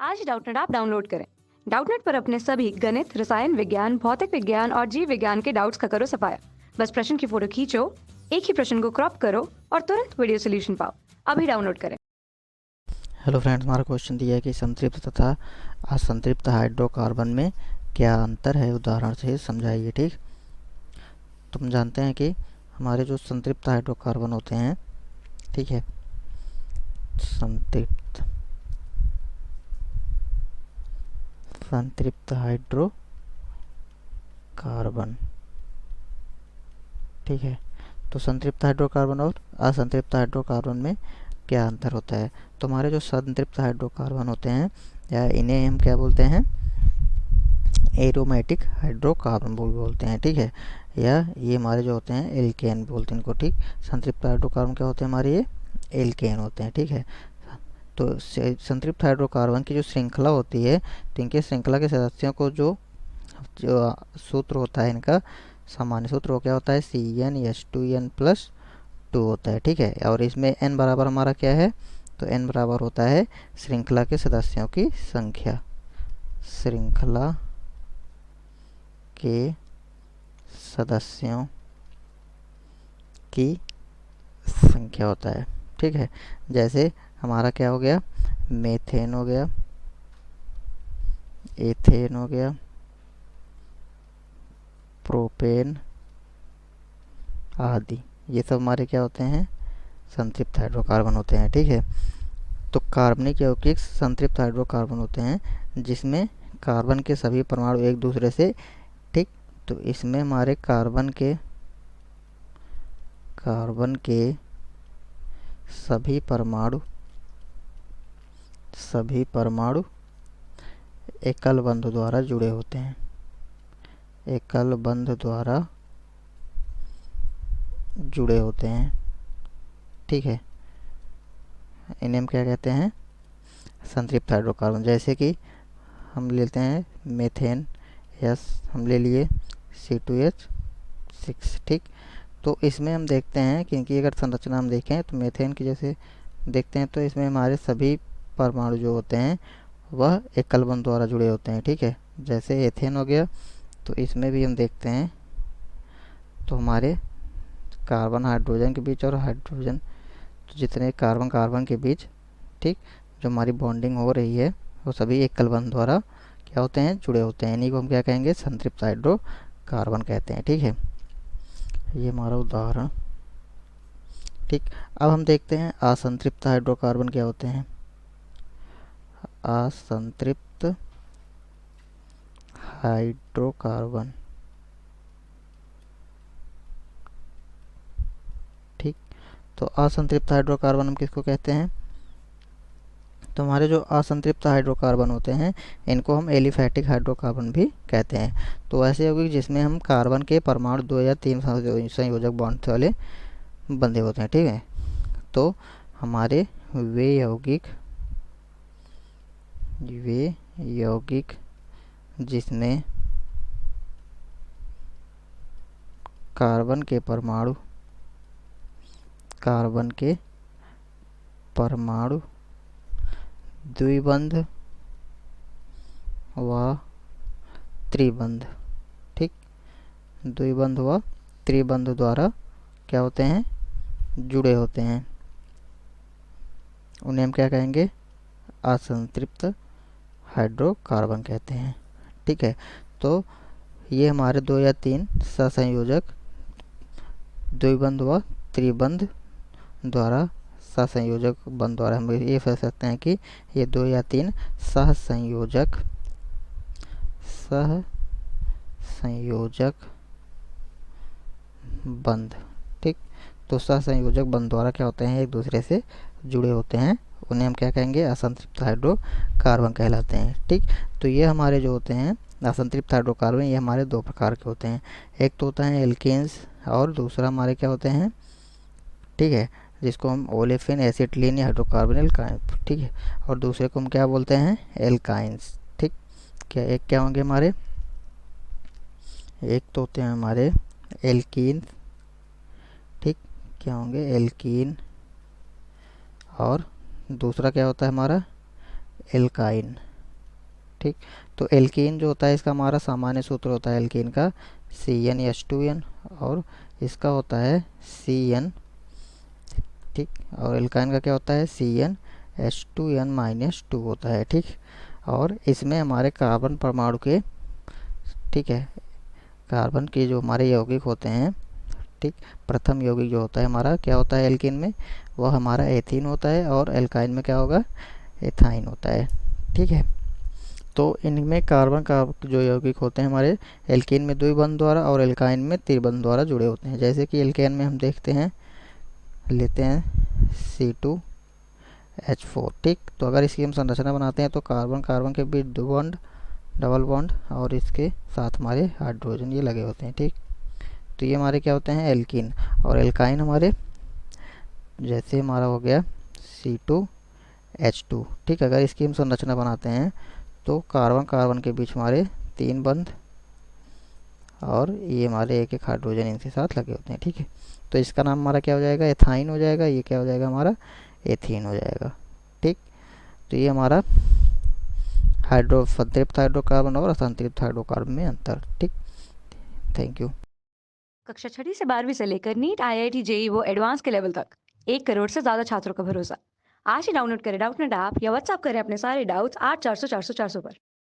आज Doubtnut app download करें। Doubtnut पर अपने सभी गणित, रसायन विज्ञान, भौतिक विज्ञान और जीव विज्ञान के डाउट्स का करो सफाया। बस प्रश्न की फोटो खींचो, एक ही प्रश्न को क्रॉप करो और तुरंत वीडियो सोल्यूशन पाओ। अभी डाउनलोड करें। हेलो फ्रेंड्स, हमारा क्वेश्चन दिया है कि संतृप्त तथा असंतृप्त हाइड्रोकार्बन में क्या अंतर है, उदाहरण से समझाइए। ठीक, तो हम जानते हैं कि हमारे जो संतृप्त हाइड्रोकार्बन होते हैं, ठीक है, संतृप्त संतृप्त हाइड्रोकार्बन, ठीक है। तो संतृप्त हाइड्रोकार्बन और असंतृप्त हाइड्रोकार्बन में क्या अंतर होता है। तो हमारे जो संतृप्त हाइड्रोकार्बन होते हैं, या इन्हें हम क्या बोलते हैं, एरोमेटिक हाइड्रोकार्बन बोलते हैं, ठीक है। या ये हमारे जो होते हैं एल्केन बोलते हैं इनको, ठीक। संतृप्त हाइड्रोकार्बन क्या होते हैं हमारे, ये एल्केन होते हैं, ठीक है। तो संतृप्त हाइड्रोकार्बन की जो श्रृंखला होती है, तो इनके श्रृंखला के सदस्यों को जो सूत्र होता है, इनका सामान्य सूत्र वो क्या होता है, CnH2n+2 होता है, ठीक है। और इसमें n बराबर हमारा क्या है, तो n बराबर होता है श्रृंखला के सदस्यों की संख्या, श्रृंखला के सदस्यों की संख्या होता है, ठीक है। जैसे हमारा क्या हो गया, मेथेन हो गया, एथेन हो गया, प्रोपेन आदि, ये सब हमारे क्या होते हैं, संतृप्त हाइड्रोकार्बन होते हैं, ठीक है। तो कार्बनिक यौगिक संतृप्त हाइड्रोकार्बन होते हैं जिसमें कार्बन के सभी परमाणु एक दूसरे से, ठीक। तो इसमें हमारे कार्बन के सभी परमाणु एकल बंध द्वारा जुड़े होते हैं, एकल बंध द्वारा जुड़े होते हैं, ठीक है। इन्हें हम क्या कहते हैं, संतृप्त हाइड्रोकार्बन। जैसे कि हम लेते हैं मेथेन, यस हम ले लिए C2H6, ठीक। तो इसमें हम देखते हैं कि इनकी अगर संरचना हम देखें तो मेथेन की जैसे देखते हैं, तो इसमें हमारे सभी परमाणु जो होते हैं वह एकल बंध द्वारा जुड़े होते हैं, ठीक है। जैसे एथेन हो गया, तो इसमें भी हम देखते हैं, तो हमारे कार्बन हाइड्रोजन के बीच और हाइड्रोजन, तो जितने कार्बन कार्बन के बीच, ठीक, जो हमारी बॉन्डिंग हो रही है वो सभी एकल बंध द्वारा क्या होते हैं, जुड़े होते हैं। इन्हीं को हम क्या कहेंगे, संतृप्त हाइड्रोकार्बन कहते हैं, ठीक है। ये हमारा उदाहरण, ठीक। अब हम देखते हैं असंतृप्त हाइड्रोकार्बन क्या होते हैं। असंतृप्त हाइड्रोकार्बन, ठीक। तो असंतृप्त हाइड्रोकार्बन हम किसको कहते हैं, तो हमारे जो असंतृप्त हाइड्रोकार्बन होते हैं इनको हम एलिफैटिक हाइड्रोकार्बन भी कहते हैं। तो ऐसे होगी जिसमें हम कार्बन के परमाणु 2 या 3 संयोजक बॉन्ड वाले बंधे होते हैं, ठीक है। तो हमारे वे यौगिक जिसमें कार्बन के परमाणु द्विबंध व त्रिबंध, ठीक, द्विबंध व त्रिबंध द्वारा क्या होते हैं, जुड़े होते हैं, उन्हें हम क्या कहेंगे, असंतृप्त हाइड्रोकार्बन कहते हैं, ठीक है। तो ये हमारे 2 या 3 सहसंयोजक द्विबंध व त्रिबंध द्वारा सहसंयोजक बंध द्वारा हम ये कह सकते हैं कि ये 2 या 3 सहसंयोजक बंध, ठीक। तो सहसंयोजक बंध द्वारा क्या होते हैं, एक दूसरे से जुड़े होते हैं, उन्हें हम क्या कहेंगे, असंतृप्त हाइड्रोकार्बन कहलाते हैं, ठीक। तो ये हमारे जो होते हैं असंतृप्त हाइड्रोकार्बन, ये हमारे 2 प्रकार के होते हैं। एक तो होता है एल्केन्स और दूसरा हमारे क्या होते हैं, ठीक है, जिसको हम ओलेफिन, एसिटिलीन या हाइड्रोकार्बन एल्काइन, ठीक है। और दूसरे को हम क्या बोलते हैं, एल्काइंस, ठीक। क्या एक क्या होंगे हमारे, एक तो होते हैं हमारे एल्कीन, ठीक, क्या होंगे एल्कीन, और दूसरा क्या होता है हमारा एल्काइन, ठीक। तो एल्कीन जो होता है इसका हमारा सामान्य सूत्र होता है एल्कीन का CnH2n, और इसका होता है Cn, ठीक। और एल्काइन का क्या होता है CnH2n-2 होता है, ठीक। और इसमें हमारे कार्बन परमाणु के, ठीक है, कार्बन के जो हमारे यौगिक होते हैं, ठीक, प्रथम यौगिक जो होता है हमारा क्या होता है एल्कीन में, वह हमारा एथीन होता है, और एल्काइन में क्या होगा, एथाइन होता है, ठीक है। तो इनमें कार्बन का जो यौगिक होते हैं हमारे एल्कीन में द्विबंध द्वारा और एल्काइन में त्रिबंध द्वारा जुड़े होते हैं। जैसे कि एल्केन में हम देखते हैं, लेते हैं C2H4, ठीक। तो अगर इसकी हम संरचना बनाते हैं तो कार्बन कार्बन के बीच दो बॉन्ड, डबल बॉन्ड, और इसके साथ हमारे हाइड्रोजन ये लगे होते हैं, ठीक। तो ये हमारे क्या होते हैं एल्कीन। और एल्काइन हमारे, जैसे हमारा हो गया C2H2, ठीक। अगर इसकी हम संरचना बनाते हैं तो कार्बन कार्बन के बीच हमारे 3 बंध, और ये हमारे एक एक हाइड्रोजन इनके साथ लगे होते हैं, ठीक है। तो इसका नाम हमारा क्या हो जाएगा, एथाइन हो जाएगा। ये क्या हो जाएगा हमारा, एथीन हो जाएगा, ठीक। तो ये हमारा संतृप्त हाइड्रोकार्बन और असंतृप्त हाइड्रोकार्बन में अंतर, ठीक। Thank you. कक्षा 6वीं से 12वीं से लेकर नीट, IIT, JEE वो एडवांस के लेवल तक 1 करोड़ से ज्यादा छात्रों का भरोसा। आज ही डाउनलोड करें डाउटनेट ऐप या व्हाट्सएप करें अपने सारे डाउट्स 8400 400 400 पर।